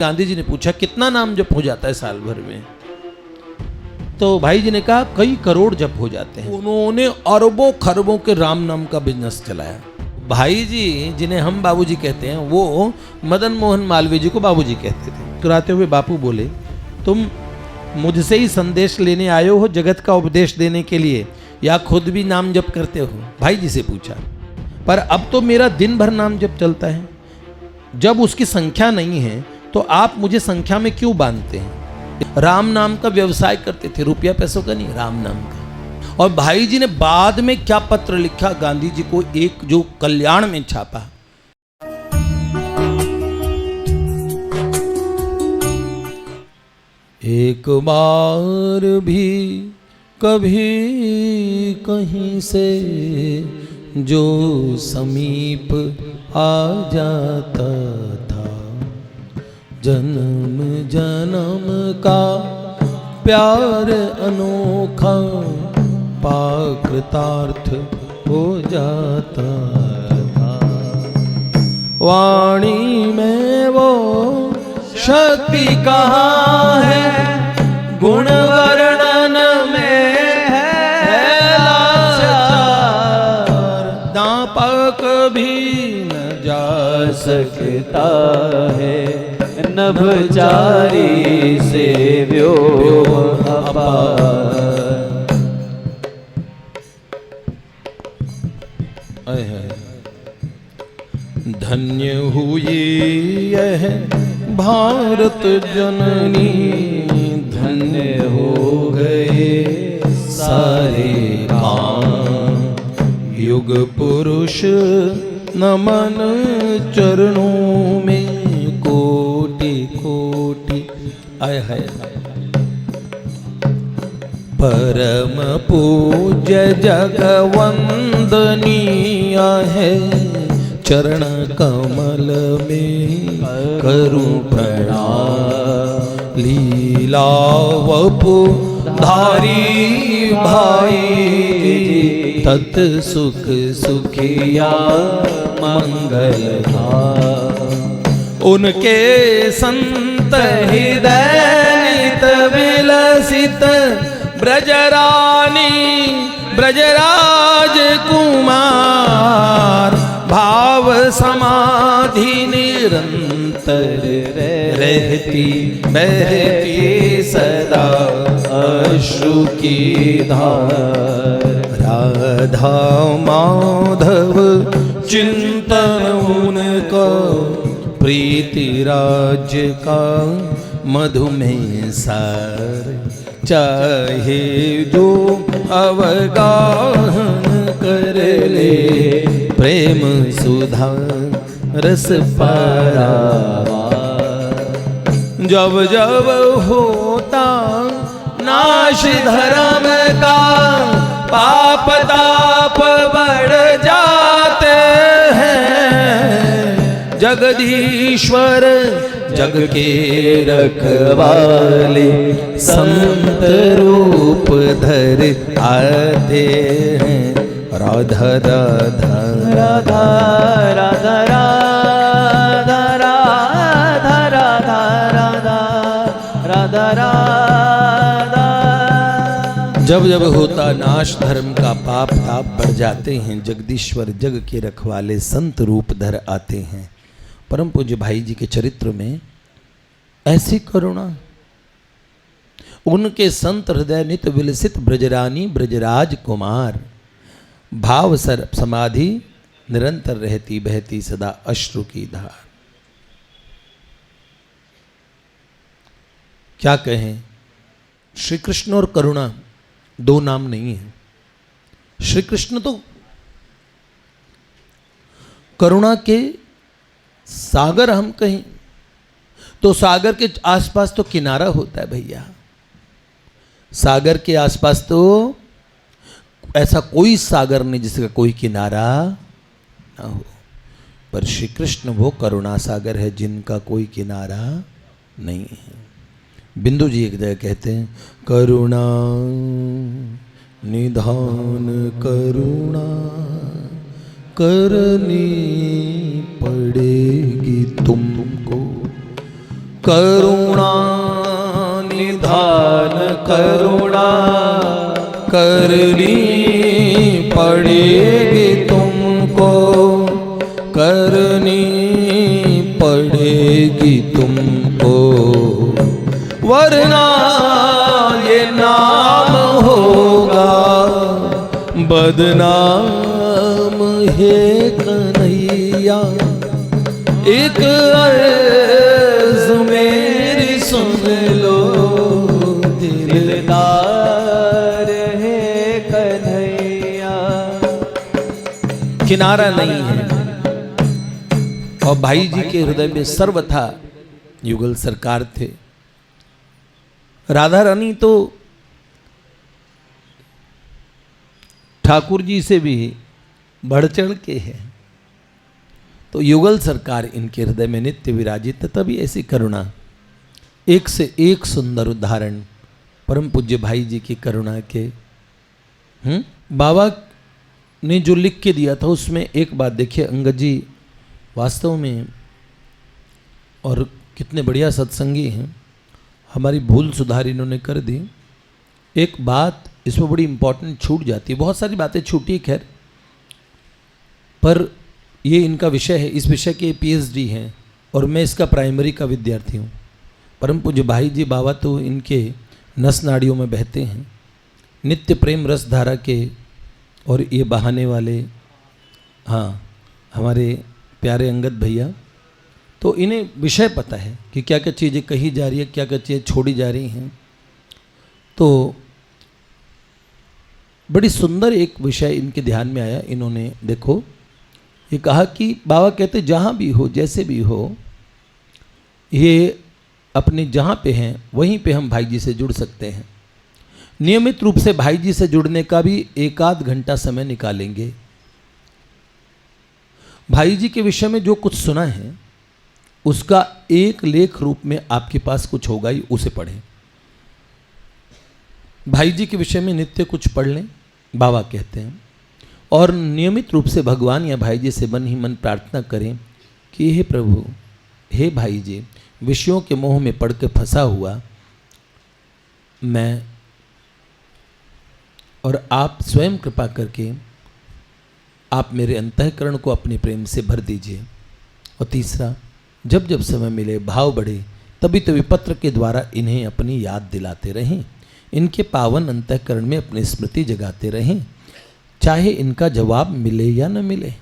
गांधी जी ने पूछा कितना नाम जप हो जाता है साल भर में? तो भाई जी ने कहा कई करोड़ जप हो जाते हैं। उन्होंने अरबों खरबों के राम नाम का बिजनेस चलाया। भाई जी जिन्हें हम बाबूजी कहते हैं वो मदन मोहन मालवीय जी को बाबूजी कहते थे। मुस्कुराते हुए बापू बोले, तुम मुझसे ही संदेश लेने आए हो जगत का उपदेश देने के लिए, या खुद भी नाम जप करते हो? भाई जी से पूछा। पर अब तो मेरा दिन भर नाम जप चलता है। जब उसकी संख्या नहीं है तो आप मुझे संख्या में क्यों बांधते हैं? राम नाम का व्यवसाय करते थे, रुपया पैसों का नहीं, राम नाम का। और भाई जी ने बाद में क्या पत्र लिखा गांधी जी को, एक जो कल्याण में छापा। एक बार भी कभी कहीं से जो समीप आ जाता था, जन्म जन्म का प्यार अनोखा पाकृतार्थ हो जाता था। वाणी में वो शक्ति कहाँ है, गुण वर्णन में है लाचार, दांपक भी न जा सकता है, नभचारी से व्योम अपार। धन्य हुई यह भारत जननी, धन्य हो गए सारे काम, युग पुरुष नमन चरणों में कोटि कोटि। आय है परम पूज्य जगवंदनीय है, चरण कमल में करूं प्रणाम। लीला वपु धारी भाई, तत् सुख सुखिया मंगल धाम। उनके संत हृदय नित विलसित, ब्रजरानी ब्रजराज कुमार, भाव समाधि निरंतर रहती बहती सदा अश्रु की धार। राधा माधव चिंतन उनका, प्रीति राज्य का मधुमेह सार। चाहे जो अवगाहन कर ले, प्रेम सुधा रस पारावार। जब जब होता नाश धर्म का, पाप ताप बढ़ जाते हैं। जगदीश्वर जग के रखवाले, संत रूप धर आते हैं। राधा राधा राधा राधा राधा राधा राधा राधा राधा राधा। जब जब होता नाश धर्म का, पाप ताप बढ़ जाते हैं। जगदीश्वर जग के रखवाले संत रूप धर आते हैं। परम पूज्य भाई जी के चरित्र में ऐसी करुणा, उनके संत हृदय नित विलसित, ब्रजरानी ब्रजराज कुमार, भाव सर समाधि निरंतर रहती बहती सदा अश्रु की धार। क्या कहें, श्री कृष्ण और करुणा दो नाम नहीं है। श्री कृष्ण तो करुणा के सागर, हम कहें तो सागर के आसपास तो किनारा होता है भैया। सागर के आसपास तो ऐसा कोई सागर नहीं जिसका कोई किनारा ना हो। पर श्री कृष्ण वो करुणा सागर है जिनका कोई किनारा नहीं है। बिंदु जी एक जगह कहते हैं, करुणा निधान करुणा करनी पड़ेगी तुमको, करुणा निधान करुणा करनी पड़ेगी तुमको, करनी पड़ेगी तुमको, वरना ये नाम होगा बदनाम है कन्हैया। एक अर्ज मेरी सुन लो, दिलदार है कन्हैया। किनारा नहीं है। और भाई जी के हृदय में सर्वथा युगल सरकार थे। राधा रानी तो ठाकुर जी से भी बढ़ चढ़ के है, तो युगल सरकार इनके हृदय में नित्य विराजित। तभी ऐसी करुणा, एक से एक सुंदर उदाहरण परम पूज्य भाई जी की करुणा के। बाबा ने जो लिख के दिया था उसमें एक बात देखिए, अंगद जी वास्तव में और कितने बढ़िया सत्संगी हैं, हमारी भूल सुधार इन्होंने कर दी। एक बात इसमें बड़ी इंपॉर्टेंट छूट जाती है, बहुत सारी बातें छूटी खैर, पर ये इनका विषय है, इस विषय के पीएचडी हैं और मैं इसका प्राइमरी का विद्यार्थी हूँ। परम पूज्य भाई जी बाबा तो इनके नस नाड़ियों में बहते हैं, नित्य प्रेम रस धारा के। और ये बहाने वाले, हाँ, हमारे प्यारे अंगद भैया, तो इन्हें विषय पता है कि क्या क्या चीज़ें कही जा रही है, क्या क्या चीज़ें छोड़ी जा रही हैं। तो बड़ी सुंदर एक विषय इनके ध्यान में आया। इन्होंने देखो ये कहा कि बाबा कहते जहाँ भी हो, जैसे भी हो, ये अपने जहाँ पे हैं वहीं पे हम भाई जी से जुड़ सकते हैं। नियमित रूप से भाई जी से जुड़ने का भी एक आध घंटा समय निकालेंगे। भाई जी के विषय में जो कुछ सुना है उसका एक लेख रूप में आपके पास कुछ होगा ही, उसे पढ़ें। भाई जी के विषय में नित्य कुछ पढ़ लें, बाबा कहते हैं, और नियमित रूप से भगवान या भाई जी से मन ही मन प्रार्थना करें कि हे प्रभु, हे भाई जी, विषयों के मोह में पड़ के फंसा हुआ मैं, और आप स्वयं कृपा करके आप मेरे अंतःकरण को अपने प्रेम से भर दीजिए। और तीसरा, जब जब समय मिले, भाव बढ़े, तभी तभी पत्र के द्वारा इन्हें अपनी याद दिलाते रहें, इनके पावन अंतःकरण में अपनी स्मृति जगाते रहें, चाहे इनका जवाब मिले या न मिले।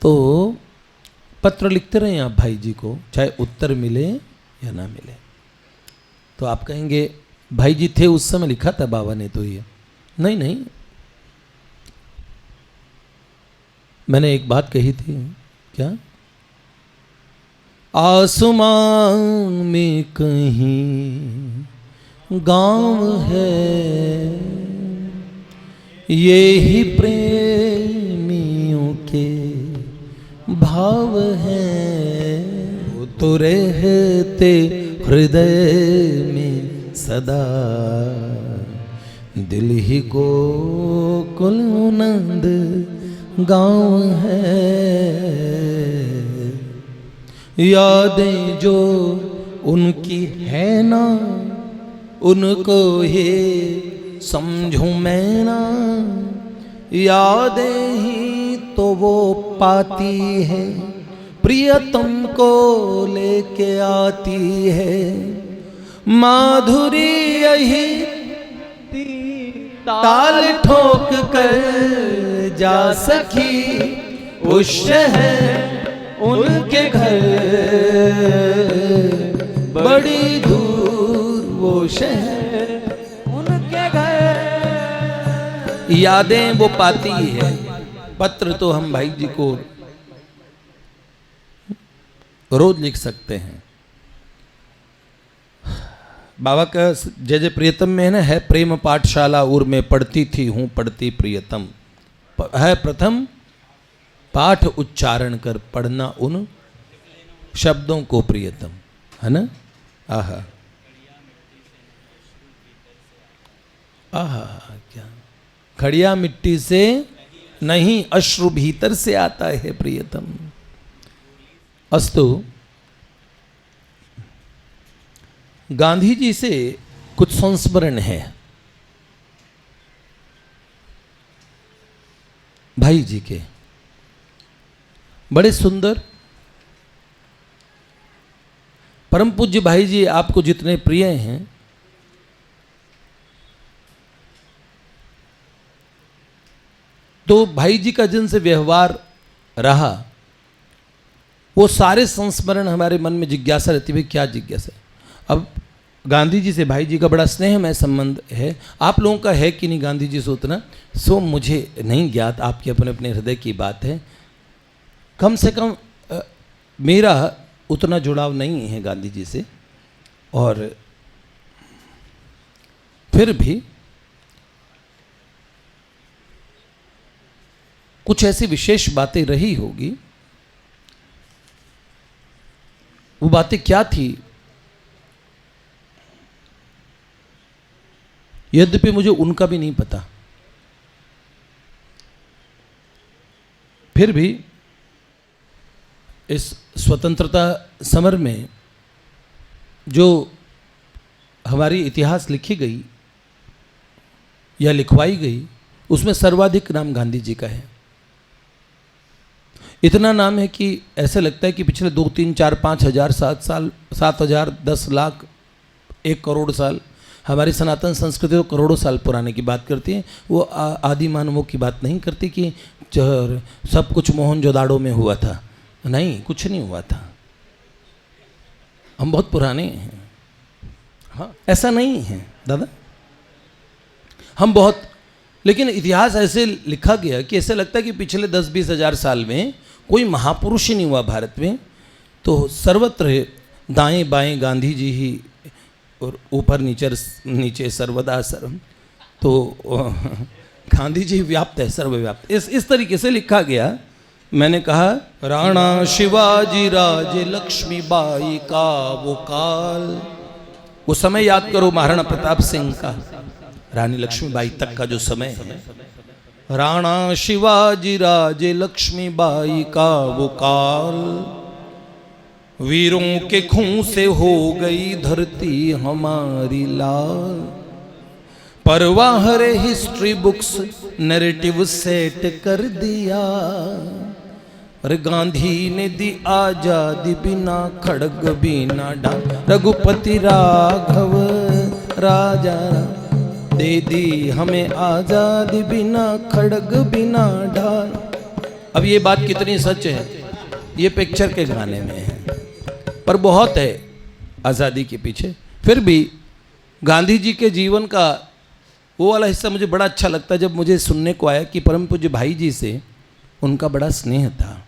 तो पत्र लिखते रहें आप भाई जी को, चाहे उत्तर मिले या ना मिले। तो आप कहेंगे भाई जी थे उस समय लिखा था बाबा ने, तो ये नहीं नहीं, मैंने एक बात कही थी, क्या, आसमान में कहीं गाँव है, ये ही प्रेमियों के भाव है, वो तो रहते हृदय में सदा, दिल ही गोकुल नंद गाँव है। यादें जो उनकी है ना, उनको ही समझूं मैं ना, यादें ही तो वो पाती है, प्रियतम को लेके आती है, माधुरी यही ताल ठोक कर जा सकी उस शहर उनके घर, बड़ी दूर वो शहर उनके घर। यादें वो पाती है। पत्र तो हम भाई जी को रोज लिख सकते हैं। बाबा का जय जय प्रियतम में है ना, है प्रेम पाठशाला उर में पढ़ती थी हूँ पढ़ती प्रियतम, है प्रथम पाठ उच्चारण कर पढ़ना उन शब्दों को प्रियतम, है ना। आहा आहा, क्या खड़िया मिट्टी से नहीं, अश्रु भीतर से आता है प्रियतम। अस्तु, गांधी जी से कुछ संस्मरण है भाई जी के, बड़े सुंदर। परम पूज्य भाई जी आपको जितने प्रिय हैं, तो भाई जी का जिनसे व्यवहार रहा वो सारे संस्मरण हमारे मन में जिज्ञासा रहती है, क्या जिज्ञासा। अब गांधी जी से भाई जी का बड़ा स्नेहमय संबंध है, आप लोगों का है कि नहीं गांधी जी से उतना, सो मुझे नहीं ज्ञात, आपके अपने अपने हृदय की बात है। कम से कम मेरा उतना जुड़ाव नहीं है गांधी जी से, और फिर भी कुछ ऐसी विशेष बातें रही होगी। वो बातें क्या थी, यद्यपि मुझे उनका भी नहीं पता, फिर भी इस स्वतंत्रता समर में जो हमारी इतिहास लिखी गई या लिखवाई गई, उसमें सर्वाधिक नाम गांधी जी का है। इतना नाम है कि ऐसा लगता है कि पिछले 2, 3, 4, 5 हजार, 7 साल, 7 हजार, 10 लाख, 1 करोड़ साल, हमारी सनातन संस्कृति तो करोड़ों साल पुराने की बात करती है। वो आदि मानवों की बात नहीं करती कि सब कुछ मोहनजोदाड़ो में हुआ था, नहीं, कुछ नहीं हुआ था। हम बहुत पुराने हैं, हाँ, ऐसा नहीं है दादा, हम बहुत, लेकिन इतिहास ऐसे लिखा गया कि ऐसा लगता है कि पिछले 10-20 हजार साल में कोई महापुरुष ही नहीं हुआ भारत में, तो सर्वत्र दाएं बाएं गांधी जी ही, और ऊपर नीचे सर्वदा सर्व, तो गांधी जी व्याप्त है, सर्वव्याप्त, इस तरीके से लिखा गया। मैंने कहा राणा शिवाजी राजे लक्ष्मीबाई का वो काल, वो समय याद करो महाराणा प्रताप सिंह का, रानी लक्ष्मीबाई तक का जो समय है, राणा शिवाजी राजे लक्ष्मीबाई का वो काल, वीरों के खून से हो गई धरती हमारी लाल, परवाह रे हिस्ट्री बुक्स नैरेटिव सेट कर दिया, अरे गांधी ने दी आजादी बिना खड़ग बिना डाल, रघुपति राघव राजा दे दी हमें आजादी बिना खड़ग बिना ढाल। अब ये बात कितनी सच है, ये पिक्चर के गाने में है, पर बहुत है आज़ादी के पीछे। फिर भी गांधी जी के जीवन का वो वाला हिस्सा मुझे बड़ा अच्छा लगता है, जब मुझे सुनने को आया कि परम पूज्य भाई जी से उनका बड़ा स्नेह था,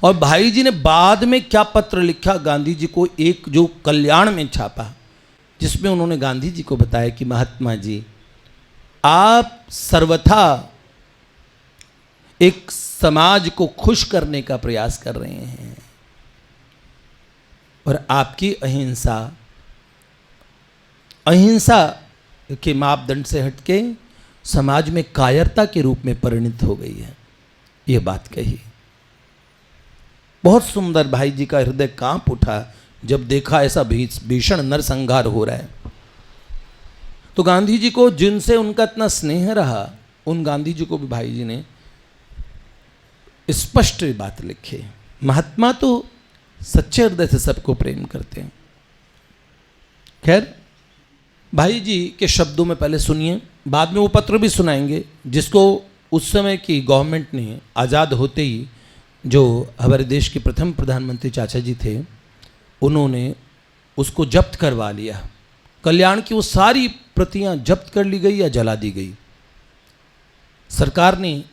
और भाई जी ने बाद में क्या पत्र लिखा गांधी जी को, एक जो कल्याण में छापा, जिसमें उन्होंने गांधी जी को बताया कि महात्मा जी आप सर्वथा एक समाज को खुश करने का प्रयास कर रहे हैं, और आपकी अहिंसा के मापदंड से हटके समाज में कायरता के रूप में परिणत हो गई है, ये बात कही। बहुत सुंदर, भाई जी का हृदय कांप उठा जब देखा ऐसा भीषण नरसंहार हो रहा है। तो गांधी जी को जिनसे उनका इतना स्नेह रहा, उन गांधी जी को भी भाई जी ने स्पष्ट बात लिखी। महात्मा तो सच्चे हृदय से सबको प्रेम करते हैं। खैर, भाई जी के शब्दों में पहले सुनिए, बाद में वो पत्र भी सुनाएंगे जिसको उस समय की गवर्नमेंट ने आज़ाद होते ही, जो हमारे देश के प्रथम प्रधानमंत्री चाचा जी थे, उन्होंने उसको जब्त करवा लिया। कल्याण की वो सारी प्रतियां जब्त कर ली गई या जला दी गई। सरकार ने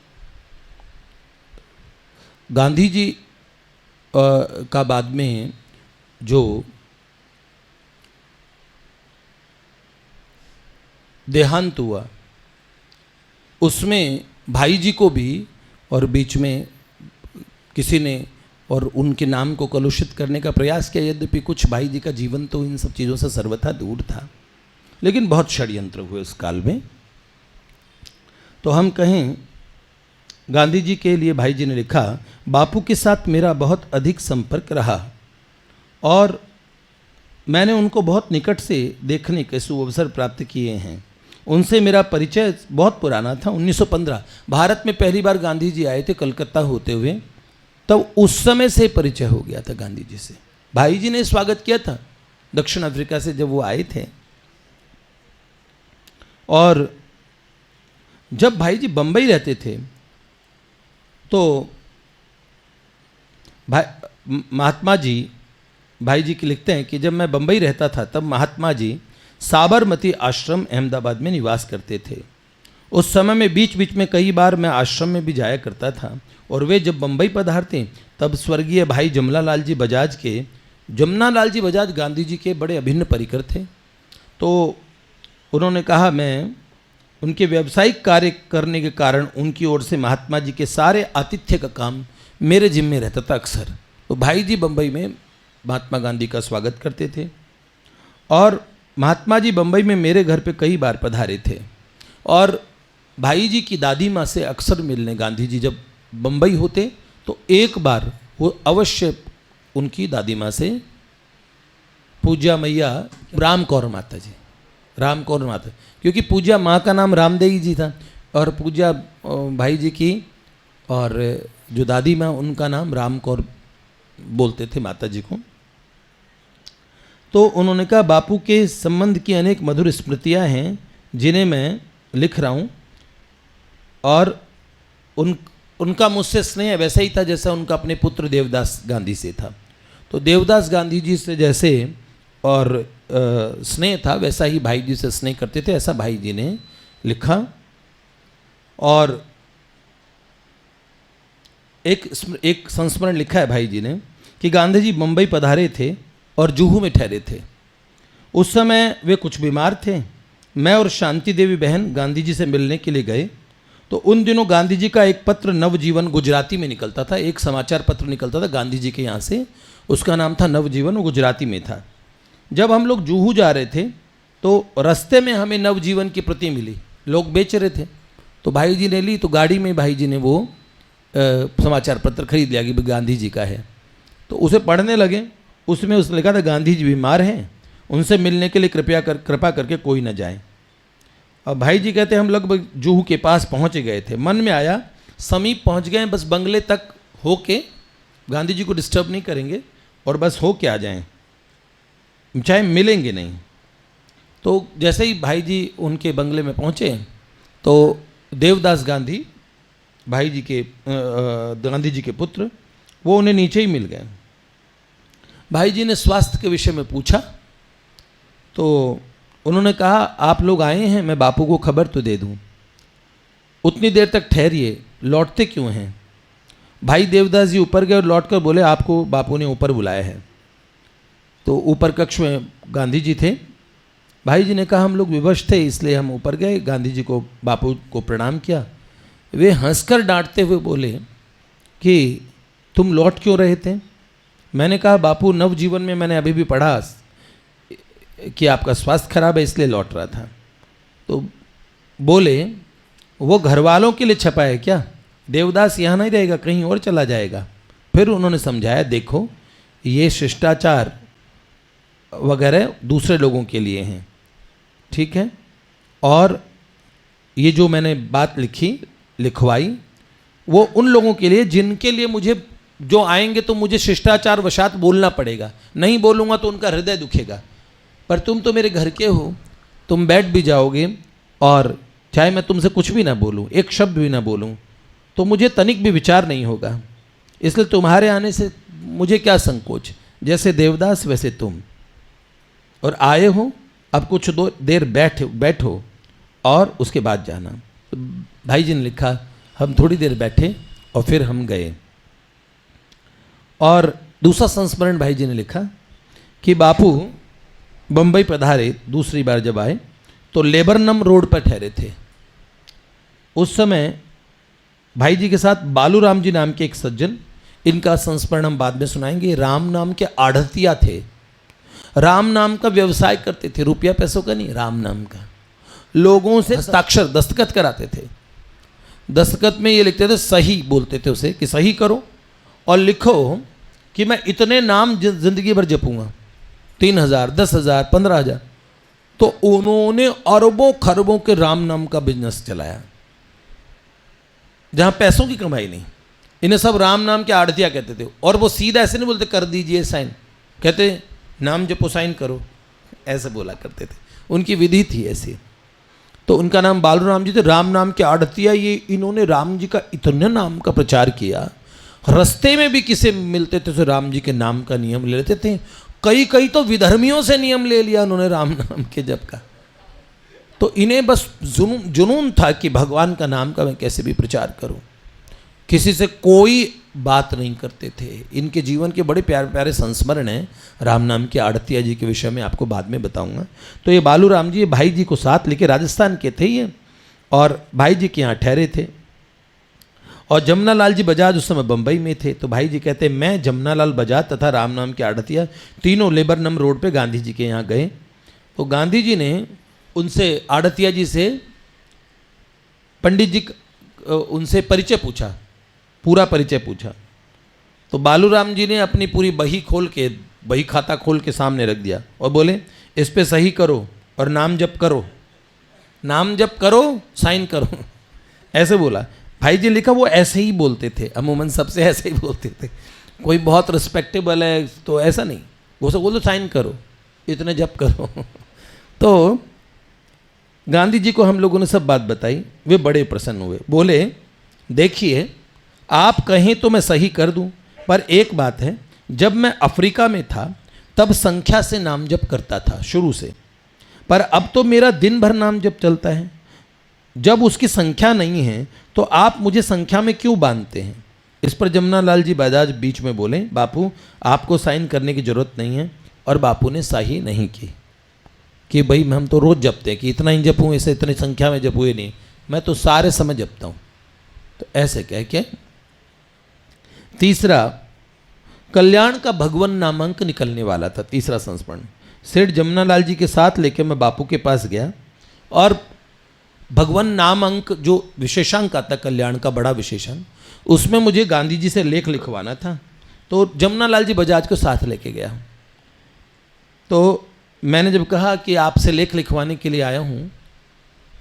गांधी जी का बाद में जो देहांत हुआ, उसमें भाई जी को भी, और बीच में किसी ने और उनके नाम को कलुषित करने का प्रयास किया, यद्यपि कुछ भाई जी का जीवन तो इन सब चीज़ों से सर्वथा दूर था, लेकिन बहुत षड्यंत्र हुए उस काल में। तो हम कहें, गांधी जी के लिए भाई जी ने लिखा, बापू के साथ मेरा बहुत अधिक संपर्क रहा और मैंने उनको बहुत निकट से देखने के सुअवसर प्राप्त किए हैं। उनसे मेरा परिचय बहुत पुराना था। 1915 भारत में पहली बार गांधी जी आए थे कलकत्ता होते हुए, तब उस समय से परिचय हो गया था गांधी जी से। भाई जी ने स्वागत किया था दक्षिण अफ्रीका से जब वो आए थे। और जब भाई जी बम्बई रहते थे तो महात्मा जी, भाई जी की लिखते हैं कि जब मैं बम्बई रहता था तब महात्मा जी साबरमती आश्रम अहमदाबाद में निवास करते थे। उस समय में बीच बीच में कई बार मैं आश्रम में भी जाया करता था। और वे जब बम्बई पधारते तब स्वर्गीय भाई जमनालाल जी बजाज गांधी जी के बड़े अभिन्न परिकर थे। तो उन्होंने कहा, मैं उनके व्यावसायिक कार्य करने के कारण उनकी ओर से महात्मा जी के सारे आतिथ्य का काम मेरे जिम्मे रहता था अक्सर। तो भाई जी बम्बई में महात्मा गांधी का स्वागत करते थे और महात्मा जी बम्बई में मेरे घर पे कई बार पधारे थे। और भाई जी की दादी माँ से अक्सर मिलने गांधी जी जब बम्बई होते तो एक बार वो अवश्य उनकी दादी माँ से, पूज्या मैया राम कौर माता जी, राम कौर माता, क्योंकि पूज्या माँ का नाम रामदेवी जी था और पूज्या भाई जी की और जो दादी माँ उनका नाम राम कौर बोलते थे माता जी को। तो उन्होंने कहा, बापू के संबंध की अनेक मधुर स्मृतियाँ हैं जिन्हें मैं लिख रहा हूँ और उनका मुझसे स्नेह वैसा ही था जैसा उनका अपने पुत्र देवदास गांधी से था। तो देवदास गांधी जी से जैसे और स्नेह था वैसा ही भाई जी से स्नेह करते थे, ऐसा भाई जी ने लिखा। और एक संस्मरण लिखा है भाई जी ने कि गांधी जी मुंबई पधारे थे और जुहू में ठहरे थे। उस समय वे कुछ बीमार थे। मैं और शांति देवी बहन गांधी जी से मिलने के लिए गए तो उन दिनों गांधी जी का एक पत्र नवजीवन गुजराती में निकलता था, एक समाचार पत्र निकलता था गांधी जी के यहाँ से, उसका नाम था नवजीवन, वो गुजराती में था। जब हम लोग जुहू जा रहे थे तो रास्ते में हमें नवजीवन की प्रति मिली, लोग बेच रहे थे तो भाई जी ने ली। तो गाड़ी में भाई जी ने वो समाचार पत्र खरीद लिया कि गांधी जी का है। तो उसे पढ़ने लगे। उसमें उसने लिखा था, गांधी जी बीमार हैं, उनसे मिलने के लिए कृपा करके कोई न जाए। और भाई जी कहते हम लगभग जुहू के पास पहुंच गए थे। मन में आया समीप पहुंच गए, बस बंगले तक होके गांधी जी को डिस्टर्ब नहीं करेंगे और बस हो के आ जाएं, चाहे मिलेंगे नहीं। तो जैसे ही भाई जी उनके बंगले में पहुंचे तो देवदास गांधी भाई जी के गांधी जी के पुत्र, वो उन्हें नीचे ही मिल गए। भाई जी ने स्वास्थ्य के विषय में पूछा तो उन्होंने कहा, आप लोग आए हैं, मैं बापू को खबर तो दे दूं। उतनी देर तक ठहरिए, लौटते क्यों हैं? भाई देवदास जी ऊपर गए और लौटकर बोले, आपको बापू ने ऊपर बुलाया है। तो ऊपर कक्ष में गांधी जी थे। भाई जी ने कहा, हम लोग विवश थे इसलिए हम ऊपर गए। गांधी जी को, बापू को प्रणाम किया। वे हंसकर डांटते हुए बोले कि तुम लौट क्यों रहे थे? मैंने कहा, बापू नवजीवन में मैंने अभी भी पढ़ा कि आपका स्वास्थ्य खराब है इसलिए लौट रहा था। तो बोले, वो घर वालों के लिए छपा है क्या? देवदास यहाँ नहीं रहेगा, कहीं और चला जाएगा। फिर उन्होंने समझाया, देखो ये शिष्टाचार वगैरह दूसरे लोगों के लिए हैं, ठीक है, और ये जो मैंने बात लिखवाई वो उन लोगों के लिए जिनके लिए मुझे, जो आएंगे तो मुझे शिष्टाचार वशात बोलना पड़ेगा, नहीं बोलूँगा तो उनका हृदय दुखेगा। पर तुम तो मेरे घर के हो, तुम बैठ भी जाओगे और चाहे मैं तुमसे कुछ भी ना बोलूँ, एक शब्द भी ना बोलूँ, तो मुझे तनिक भी विचार नहीं होगा। इसलिए तुम्हारे आने से मुझे क्या संकोच, जैसे देवदास वैसे तुम, और आए हो, अब कुछ देर बैठो और उसके बाद जाना। तो भाई जी ने लिखा, हम थोड़ी देर बैठे और फिर हम गए। और दूसरा संस्मरण भाई जी ने लिखा कि बापू बम्बई पधारे दूसरी बार जब आए तो लेबरनम रोड पर ठहरे थे। उस समय भाई जी के साथ बालूराम जी नाम के एक सज्जन, इनका संस्मरण हम बाद में सुनाएंगे, राम नाम के आढ़तिया थे। राम नाम का व्यवसाय करते थे, रुपया पैसों का नहीं, राम नाम का। लोगों से हस्ताक्षर दस्तखत कराते थे। दस्तखत में ये लिखते थे, सही बोलते थे उसे कि सही करो और लिखो कि मैं इतने नाम जिंदगी भर जपूंगा। 3,000, 10,000, 15,000। तो उन्होंने अरबों खरबों के राम नाम का बिजनेस चलाया, जहां पैसों की कमाई नहीं। इन्हें सब राम नाम के आड़तिया कहते थे। और वो सीधा ऐसे नहीं बोलते कर दीजिए साइन, कहते नाम जपो साइन करो, ऐसे बोला करते थे। उनकी विधि थी ऐसी। तो उनका नाम बालू राम जी थे, राम नाम के आड़तिया। ये इन्होंने राम जी का इतने नाम का प्रचार किया, रास्ते में भी किसे मिलते थे तो राम जी के नाम का नियम ले लेते थे। कई तो विधर्मियों से नियम ले लिया उन्होंने राम नाम के जप का। तो इन्हें बस जुनून था कि भगवान का नाम का मैं कैसे भी प्रचार करूं। किसी से कोई बात नहीं करते थे। इनके जीवन के बड़े प्यारे प्यारे संस्मरण हैं राम नाम के आड़तिया जी के विषय में आपको बाद में बताऊंगा। तो ये बालू राम जी भाई जी को साथ लेके राजस्थान के थे ये, और भाई जी के यहाँ ठहरे थे। और जमुनालाल जी बजाज उस समय बम्बई में थे। तो भाई जी कहते मैं जमुनालाल बजाज तथा राम नाम के आड़तिया तीनों लेबर नम रोड पे गांधी जी के यहाँ गए। तो गांधी जी ने उनसे, आड़तिया जी से, पंडित जी उनसे परिचय पूछा, पूरा परिचय पूछा। तो बालू राम जी ने अपनी पूरी बही खोल के, बही खाता खोल के सामने रख दिया और बोले इस पे सही करो और नाम जप करो, नाम जप करो, साइन करो, ऐसे बोला। भाई जी लिखा वो ऐसे ही बोलते थे, अमूमन सबसे ऐसे ही बोलते थे। कोई बहुत रिस्पेक्टेबल है तो ऐसा नहीं, वो सब बोलो साइन करो, इतने जप करो। तो गांधी जी को हम लोगों ने सब बात बताई, वे बड़े प्रसन्न हुए। बोले देखिए आप कहें तो मैं सही कर दूं, पर एक बात है, जब मैं अफ्रीका में था तब संख्या से नाम जप करता था शुरू से, पर अब तो मेरा दिन भर नाम जप चलता है। जब उसकी संख्या नहीं है तो आप मुझे संख्या में क्यों बांधते हैं। इस पर जमुनालाल जी बजाज बीच में बोले बापू आपको साइन करने की जरूरत नहीं है। और बापू ने सही नहीं की कि भाई हम तो रोज़ जपते हैं कि इतना ही जपूँ, इसे इतनी संख्या में जपूँ नहीं, मैं तो सारे समय जपता हूँ। तो ऐसे कह के तीसरा कल्याण का भगवन नामांक निकलने वाला था, तीसरा संस्मरण। सेठ जमुनालाल जी के साथ लेके मैं बापू के पास गया और भगवन नाम अंक जो विशेषांक आता कल्याण का, बड़ा विशेषण, उसमें मुझे गांधी जी से लेख लिखवाना था। तो जमुनालाल जी बजाज को साथ लेके गया। तो मैंने जब कहा कि आपसे लेख लिखवाने के लिए आया हूँ,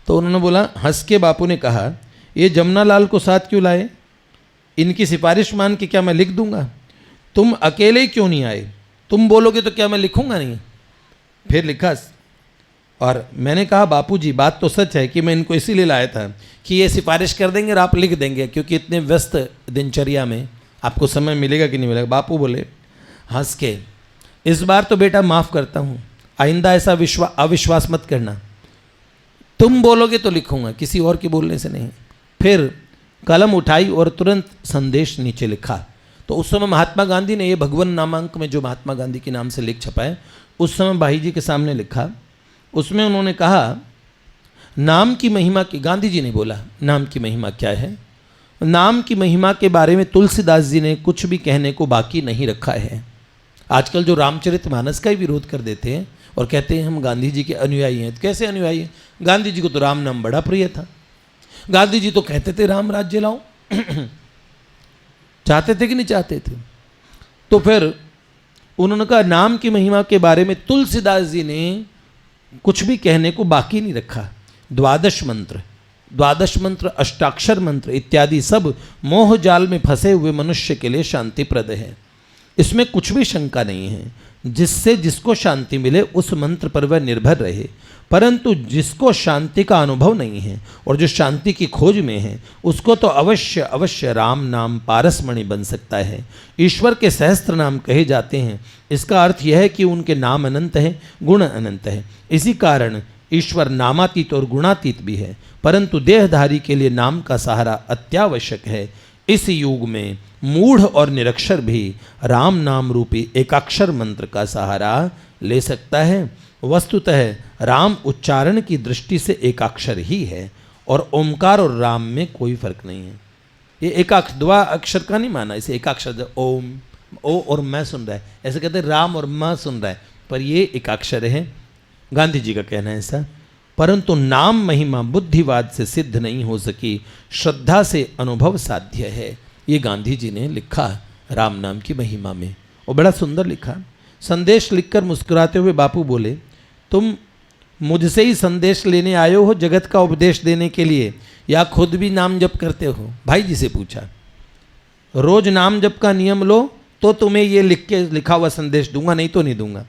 तो उन्होंने बोला, हंस के बापू ने कहा ये जमुनालाल को साथ क्यों लाए, इनकी सिफारिश मान के क्या मैं लिख दूंगा, तुम अकेले ही क्यों नहीं आए, तुम बोलोगे तो क्या मैं लिखूंगा नहीं। फिर लिखा। और मैंने कहा बापूजी बात तो सच है कि मैं इनको इसीलिए लाया था कि ये सिफारिश कर देंगे और आप लिख देंगे, क्योंकि इतने व्यस्त दिनचर्या में आपको समय मिलेगा कि नहीं मिलेगा। बापू बोले हंस के, इस बार तो बेटा माफ़ करता हूँ, आइंदा ऐसा अविश्वास मत करना, तुम बोलोगे तो लिखूंगा, किसी और के बोलने से नहीं। फिर कलम उठाई और तुरंत संदेश नीचे लिखा। तो उस समय महात्मा गांधी ने ये भगवन नामांक में जो महात्मा गांधी के नाम से लेख छपाए, उस समय भाई जी के सामने लिखा। उसमें उन्होंने कहा नाम की महिमा की, गांधी जी ने बोला नाम की महिमा क्या है। नाम की महिमा के बारे में तुलसीदास जी ने कुछ भी कहने को बाकी नहीं रखा है। आजकल जो रामचरितमानस का ही विरोध कर देते हैं और कहते हैं हम गांधी जी के अनुयायी हैं। तो कैसे अनुयायी हैं? गांधी जी को तो राम नाम बड़ा प्रिय था। गांधी जी तो कहते थे राम राज्य लाओ। चाहते थे कि नहीं चाहते थे? तो फिर उन्होंने कहा नाम की महिमा के बारे में तुलसीदास जी ने कुछ भी कहने को बाकी नहीं रखा। द्वादश मंत्र, अष्टाक्षर मंत्र इत्यादि सब मोह जाल में फंसे हुए मनुष्य के लिए शांतिप्रद है। इसमें कुछ भी शंका नहीं है। जिससे जिसको शांति मिले उस मंत्र पर वह निर्भर रहे, परंतु जिसको शांति का अनुभव नहीं है और जो शांति की खोज में है, उसको तो अवश्य राम नाम पारसमणि बन सकता है। ईश्वर के सहस्त्र नाम कहे जाते हैं। इसका अर्थ यह है कि उनके नाम अनंत है, गुण अनंत है। इसी कारण ईश्वर नामातीत और गुणातीत भी है, परंतु देहधारी के लिए नाम का सहारा अत्यावश्यक है। इस युग में मूढ़ और निरक्षर भी राम नाम रूपी एकाक्षर मंत्र का सहारा ले सकता है। वस्तुतः राम उच्चारण की दृष्टि से एकाक्षर ही है और ओमकार और राम में कोई फर्क नहीं है। ये द्वा अक्षर का नहीं माना, इसे एकाक्षर, ओम, ओ और मैं सुन रहा है, ऐसे कहते हैं राम और मैं सुन रहा है, पर ये एकाक्षर है। गांधी जी का कहना है ऐसा। परंतु नाम महिमा बुद्धिवाद से सिद्ध नहीं हो सकी, श्रद्धा से अनुभव साध्य है। ये गांधी जी ने लिखा राम नाम की महिमा में, और बड़ा सुंदर लिखा। संदेश लिखकर मुस्कुराते हुए बापू बोले, तुम मुझसे ही संदेश लेने आए हो जगत का उपदेश देने के लिए, या खुद भी नाम जप करते हो? भाई जी से पूछा। रोज नाम जप का नियम लो तो तुम्हें ये लिखा हुआ संदेश दूंगा, नहीं तो नहीं दूंगा।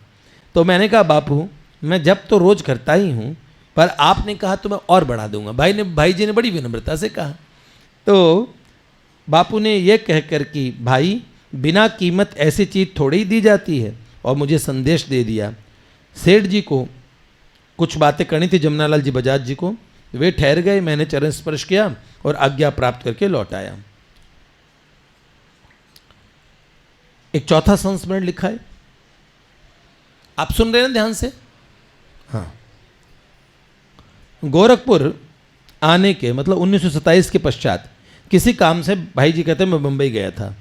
तो मैंने कहा, बापू मैं जप तो रोज करता ही हूँ, पर आपने कहा तो मैं और बढ़ा दूंगा। भाई जी ने बड़ी विनम्रता से कहा। तो बापू ने यह कहकर कि भाई बिना कीमत ऐसी चीज़ थोड़ी ही दी जाती है, और मुझे संदेश दे दिया। सेठ जी को कुछ बातें करनी थी, जमुनालाल जी बजाज जी को। वे ठहर गए, मैंने चरण स्पर्श किया और आज्ञा प्राप्त करके लौट आया। एक चौथा संस्मरण लिखा है, आप सुन रहे हैं ध्यान से? हाँ। गोरखपुर आने के मतलब 1927 के पश्चात किसी काम से भाई जी कहते हैं मैं मुंबई गया था,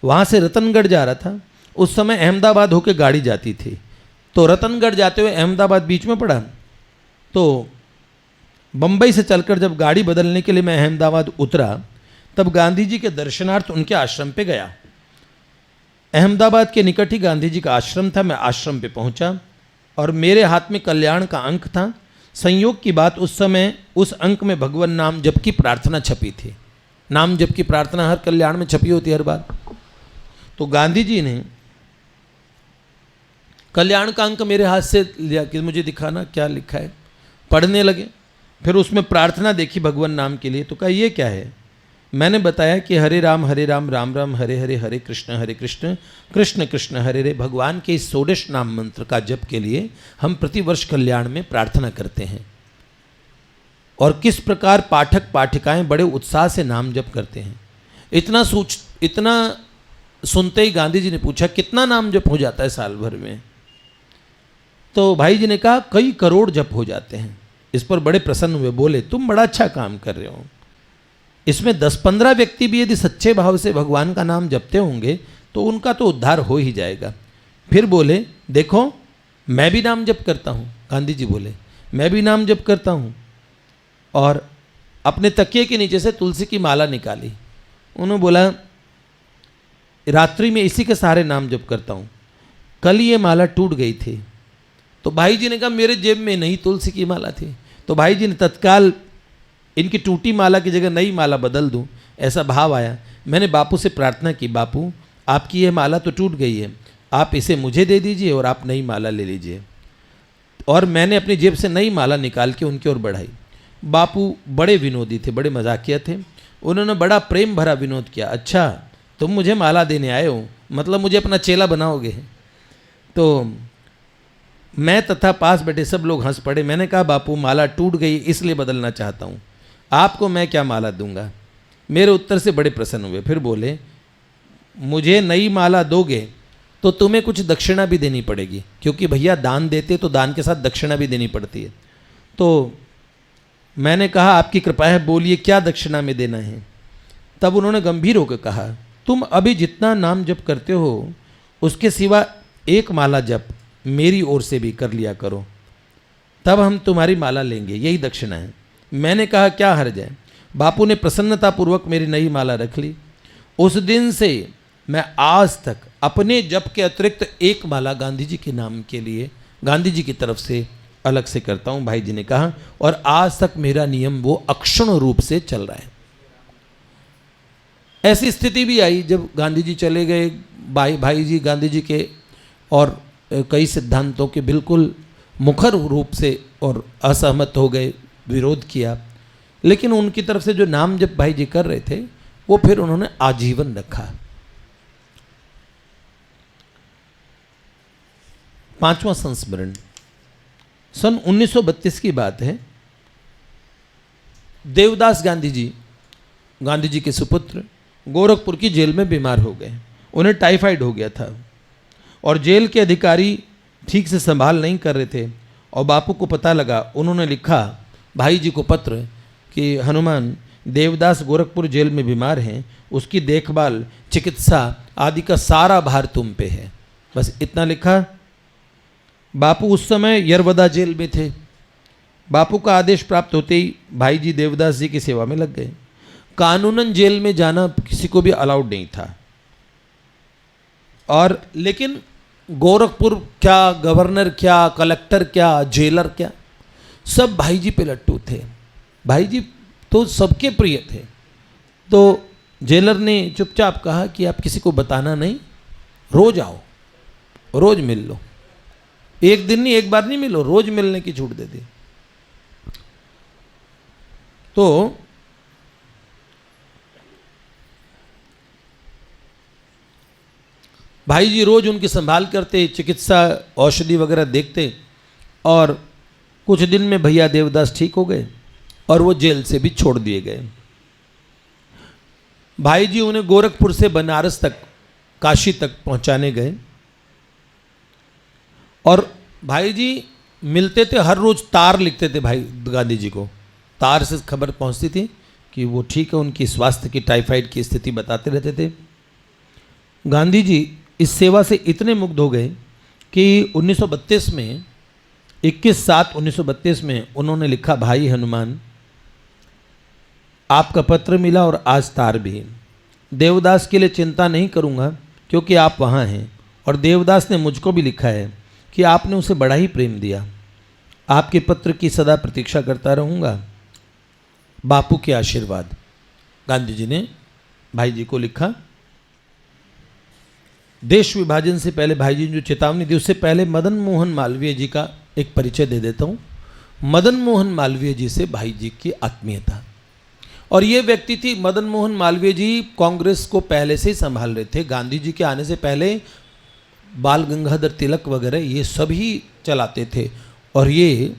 वहाँ से रतनगढ़ जा रहा था। उस समय अहमदाबाद होकर गाड़ी जाती थी, तो रतनगढ़ जाते हुए अहमदाबाद बीच में पड़ा। तो बम्बई से चलकर जब गाड़ी बदलने के लिए मैं अहमदाबाद उतरा, तब गांधी जी के दर्शनार्थ उनके आश्रम पे गया। अहमदाबाद के निकट ही गांधी जी का आश्रम था। मैं आश्रम पे पहुंचा और मेरे हाथ में कल्याण का अंक था। संयोग की बात, उस समय उस अंक में भगवान नाम जप की प्रार्थना छपी थी। नाम जप की प्रार्थना हर कल्याण में छपी होती है हर बार। तो गांधी जी ने कल्याण का अंक मेरे हाथ से लिया कि मुझे दिखाना क्या लिखा है। पढ़ने लगे, फिर उसमें प्रार्थना देखी भगवान नाम के लिए। तो कहा ये क्या है? मैंने बताया कि हरे राम राम राम हरे हरे, हरे कृष्ण कृष्ण कृष्ण हरे हरे, भगवान के इस 16 नाम मंत्र का जप के लिए हम प्रतिवर्ष कल्याण में प्रार्थना करते हैं, और किस प्रकार पाठक पाठिकाएं बड़े उत्साह से नाम जप करते हैं। इतना सुनते ही गांधी जी ने पूछा, कितना नाम जप हो जाता है साल भर में? तो भाई जी ने कहा, कई करोड़ जप हो जाते हैं। इस पर बड़े प्रसन्न हुए, बोले तुम बड़ा अच्छा काम कर रहे हो। इसमें 10-15 व्यक्ति भी यदि सच्चे भाव से भगवान का नाम जपते होंगे तो उनका तो उद्धार हो ही जाएगा। फिर बोले, देखो मैं भी नाम जप करता हूँ। गांधी जी बोले, मैं भी नाम जप करता हूँ, और अपने तकिए के नीचे से तुलसी की माला निकाली। उन्होंने बोला, रात्रि में इसी के सहारे नाम जप करता हूँ, कल ये माला टूट गई थी। तो भाई जी ने कहा, मेरे जेब में नहीं तुलसी की माला थी। तो भाई जी ने तत्काल इनकी टूटी माला की जगह नई माला बदल दूं, ऐसा भाव आया। मैंने बापू से प्रार्थना की, बापू आपकी ये माला तो टूट गई है, आप इसे मुझे दे दीजिए और आप नई माला ले लीजिए। और मैंने अपनी जेब से नई माला निकाल के उनकी ओर बढ़ाई। बापू बड़े विनोदी थे, बड़े मजाकिया थे। उन्होंने बड़ा प्रेम भरा विनोद किया, अच्छा तुम मुझे माला देने आए हो, मतलब मुझे अपना चेला बनाओगे? तो मैं तथा पास बैठे सब लोग हंस पड़े। मैंने कहा, बापू माला टूट गई इसलिए बदलना चाहता हूँ, आपको मैं क्या माला दूंगा? मेरे उत्तर से बड़े प्रसन्न हुए। फिर बोले, मुझे नई माला दोगे तो तुम्हें कुछ दक्षिणा भी देनी पड़ेगी, क्योंकि भैया दान देते तो दान के साथ दक्षिणा भी देनी पड़ती है। तो मैंने कहा, आपकी कृपा है, बोलिए क्या दक्षिणा में देना है? तब उन्होंने गंभीर होकर कहा, तुम अभी जितना नाम जप करते हो उसके सिवा एक माला जप मेरी ओर से भी कर लिया करो, तब हम तुम्हारी माला लेंगे, यही दक्षिणा है। मैंने कहा, क्या हर्ज है? बापू ने प्रसन्नतापूर्वक मेरी नई माला रख ली। उस दिन से मैं आज तक अपने जप के अतिरिक्त एक माला गांधी जी के नाम के लिए गांधी जी की तरफ से अलग से करता हूँ, भाई जी ने कहा, और आज तक मेरा नियम वो अक्षुण्ण रूप से चल रहा है। ऐसी स्थिति भी आई जब गांधी जी चले गए, भाई जी गांधी जी के और कई सिद्धांतों के बिल्कुल मुखर रूप से और असहमत हो गए, विरोध किया, लेकिन उनकी तरफ से जो नाम जप भाई जी कर रहे थे वो फिर उन्होंने आजीवन रखा। 5वां संस्मरण सन 1932 की बात है। देवदास गांधी जी के सुपुत्र गोरखपुर की जेल में बीमार हो गए। उन्हें टाइफाइड हो गया था और जेल के अधिकारी ठीक से संभाल नहीं कर रहे थे, और बापू को पता लगा। उन्होंने लिखा भाई जी को पत्र कि हनुमान देवदास गोरखपुर जेल में बीमार हैं, उसकी देखभाल, चिकित्सा आदि का सारा भार तुम पे है। बस इतना लिखा। बापू उस समय यरवदा जेल में थे। बापू का आदेश प्राप्त होते ही भाई जी देवदास जी की सेवा में लग गए। कानूनन जेल में जाना किसी को भी अलाउड नहीं था, और लेकिन गोरखपुर क्या, गवर्नर क्या, कलेक्टर क्या, जेलर क्या, सब भाई जी पे लट्टू थे। भाई जी तो सबके प्रिय थे। तो जेलर ने चुपचाप कहा कि आप किसी को बताना नहीं, रोज आओ, रोज मिल लो, एक दिन नहीं, एक बार नहीं मिलो, रोज मिलने की छूट दे दी। तो भाई जी रोज उनकी संभाल करते, चिकित्सा औषधि वगैरह देखते, और कुछ दिन में भैया देवदास ठीक हो गए और वो जेल से भी छोड़ दिए गए। भाई जी उन्हें गोरखपुर से बनारस तक, काशी तक पहुंचाने गए, और भाई जी मिलते थे, हर रोज तार लिखते थे भाई गांधी जी को, तार से खबर पहुंचती थी कि वो ठीक है, उनकी स्वास्थ्य की, टाइफाइड की स्थिति बताते रहते थे। गांधी जी इस सेवा से इतने मुग्ध हो गए कि 1932 में, 21/7/1932 में उन्होंने लिखा, भाई हनुमान, आपका पत्र मिला और आज तार भी। देवदास के लिए चिंता नहीं करूंगा क्योंकि आप वहाँ हैं, और देवदास ने मुझको भी लिखा है कि आपने उसे बड़ा ही प्रेम दिया। आपके पत्र की सदा प्रतीक्षा करता रहूँगा। बापू के आशीर्वाद। गांधी जी ने भाई जी को लिखा। देश विभाजन से पहले भाई जी ने जो चेतावनी दी, उससे पहले मदन मोहन मालवीय जी का एक परिचय दे देता हूँ। मदन मोहन मालवीय जी से भाई जी की आत्मीयता, और ये व्यक्ति थी, मदन मोहन मालवीय जी कांग्रेस को पहले से ही संभाल रहे थे। गांधी जी के आने से पहले बाल गंगाधर तिलक वगैरह ये सभी चलाते थे, और ये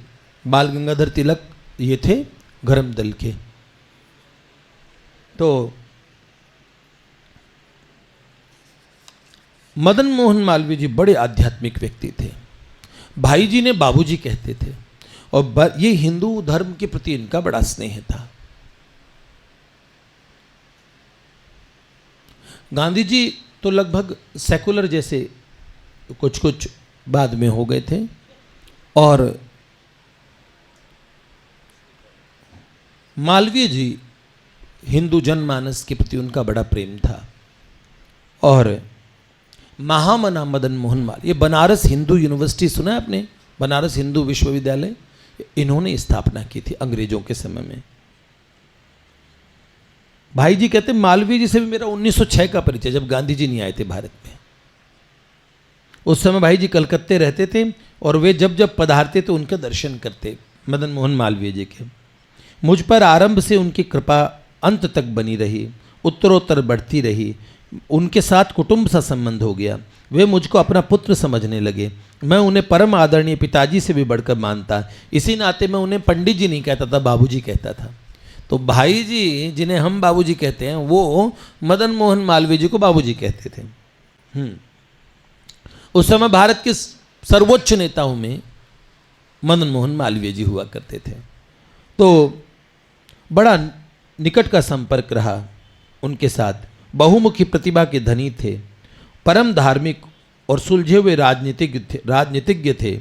बाल गंगाधर तिलक ये थे गरम दल के। तो मदन मोहन मालवीय जी बड़े आध्यात्मिक व्यक्ति थे। भाई जी ने बाबूजी कहते थे, और ये हिंदू धर्म के प्रति इनका बड़ा स्नेह था। गांधी जी तो लगभग सेकुलर जैसे कुछ कुछ बाद में हो गए थे, और मालवीय जी हिंदू जनमानस के प्रति उनका बड़ा प्रेम था। और महामना मदन मोहन माल, ये बनारस हिंदू यूनिवर्सिटी सुना है आपने, बनारस हिंदू विश्वविद्यालय, इन्होंने स्थापना की थी अंग्रेजों के समय में। भाई जी कहते मालवीय जी से भी मेरा 1906 का परिचय, जब गांधी जी नहीं आए थे भारत में। उस समय भाई जी कलकत्ते रहते थे, और वे जब जब पधारते तो उनके दर्शन करते, मदन मोहन मालवीय जी के। मुझ पर आरंभ से उनकी कृपा अंत तक बनी रही, उत्तरोत्तर बढ़ती रही। उनके साथ कुटुंब सा संबंध हो गया। वे मुझको अपना पुत्र समझने लगे। मैं उन्हें परम आदरणीय पिताजी से भी बढ़कर मानता। इसी नाते मैं उन्हें पंडित जी नहीं कहता था, बाबूजी कहता था। तो भाई जी जिन्हें हम बाबूजी कहते हैं, वो मदन मोहन मालवीय जी को बाबूजी कहते थे। उस समय भारत के सर्वोच्च नेताओं में मदन मोहन मालवीय जी हुआ करते थे। तो बड़ा निकट का संपर्क रहा उनके साथ। बहुमुखी प्रतिभा के धनी थे, परम धार्मिक और सुलझे हुए राजनीतिज्ञ थे।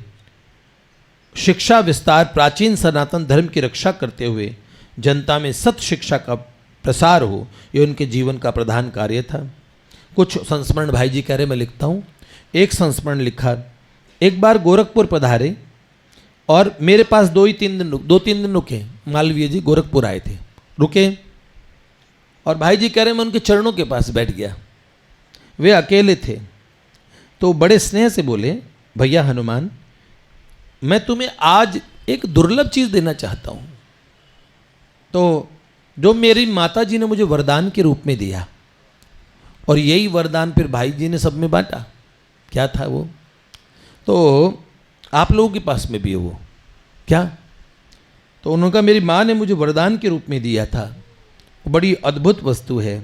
शिक्षा विस्तार, प्राचीन सनातन धर्म की रक्षा करते हुए जनता में सत शिक्षा का प्रसार हो, ये उनके जीवन का प्रधान कार्य था। कुछ संस्मरण भाई जी कह रहे, मैं लिखता हूँ। एक संस्मरण लिखा, एक बार गोरखपुर पधारे और मेरे पास 2-3 दिन रुके। मालवीय जी गोरखपुर आए थे, रुके, और भाई जी कह रहे मैं उनके चरणों के पास बैठ गया। वे अकेले थे, तो बड़े स्नेह से बोले, भैया हनुमान, मैं तुम्हें आज एक दुर्लभ चीज़ देना चाहता हूँ। तो जो मेरी माता जी ने मुझे वरदान के रूप में दिया, और यही वरदान फिर भाई जी ने सब में बांटा। क्या था वो? तो आप लोगों के पास में भी है वो। क्या? तो उन्होंने कहा मेरी माँ ने मुझे वरदान के रूप में दिया था, बड़ी अद्भुत वस्तु है,